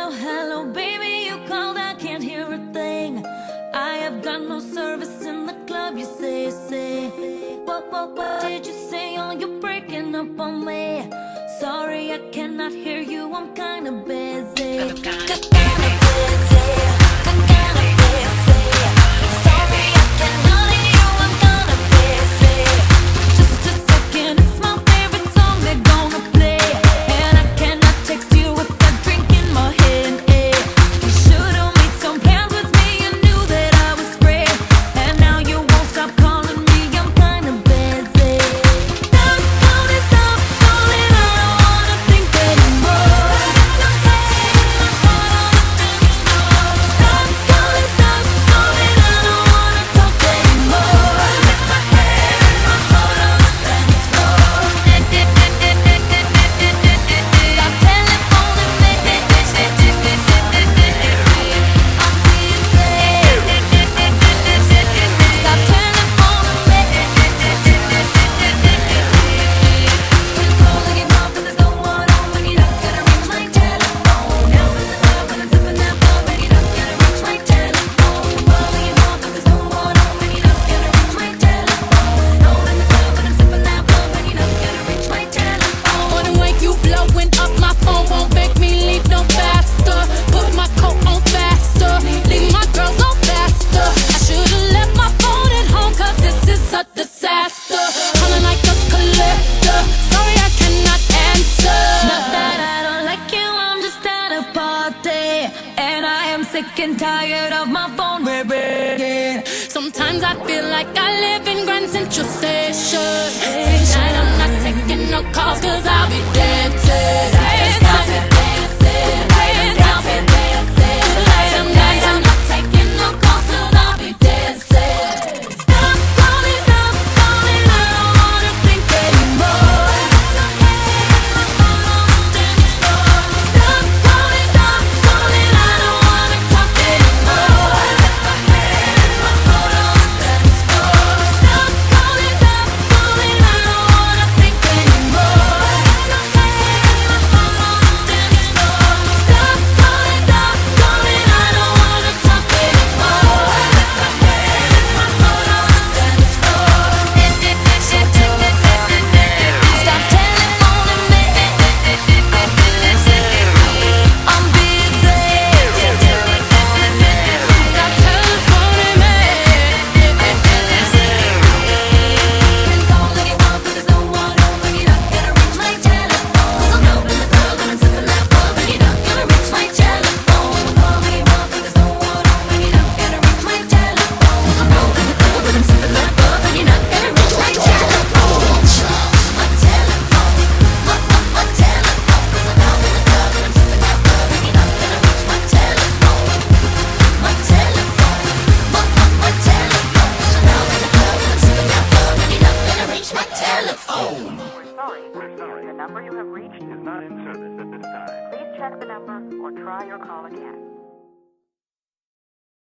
Hello, hello, baby, you called, I can't hear a thing. I have got no service in the club, you say. What did you say? Oh, you're breaking up on me. Sorry, I cannot hear you, I'm kinda busy. Kinda busy. Sorry, I cannot hear you, I'm kinda busy. Just a second, it's my favorite song they're gonna play, and I cannot text you with that drink in my hand. You should've made some plans with me, you knew that I was free, and now you won't stop calling me, I'm kinda busy. Stop calling, I don't wanna think anymore. Stop calling, I don't wanna talk anymore. My head and my heart on the dance floor. Stop telephoning me. Stop telephoning me. Been calling you up, but there's no one home when you're not gonna reach my telephone. Now I'm in the club and I'm sipping that bub and you're not gonna reach my telephone. Calling you up, but there's no one home when you're not gonna reach my telephone. Now I'm in the club and I'm sipping that bub and you're not gonna reach my telephone. Wanna wake you blowing up my phone, won't make me leave no faster. Put my coat on faster, leave my girls on faster. I should've left my phone at home, cause this is a disaster. Calling like a collector, sorry I cannot answer. Not that I don't like you, I'm just at a party, and I am sick and tired of my phone ringing. Sometimes I feel like I live in Grand Central Station. Tonight I'm not taking no calls, cause I'll be dancing. I'm not taking no calls, cause I'll be dancing. Stop calling, I don't wanna think anymore. Stop calling, I don't wanna talk anymore. Stop calling, I don't wanna think anymore. Stop calling, I don't wanna talk anymore. Stop telephoning me. I'm busy. Stop telephoning me. Been calling you up, but there's no one home when you're not gonna reach my telephone. So I'm out in the club and I'm sipping that bub and you're not gonna reach my telephone. Calling you up, but there's no one home when you're not gonna reach my telephone. So I'm out in the club and I'm sipping that bub and you're not gonna reach my telephone. My telephone, my telephone. 'Cause I'm out in the club and I'm sipping that bub and you're not gonna reach my telephone. My telephone, my telephone. 'Cause I'm out in the club and I'm sipping that bub and you're not gonna reach my telephone. We're sorry. The number you have reached is not in service at this time. Please check the number or try your call again.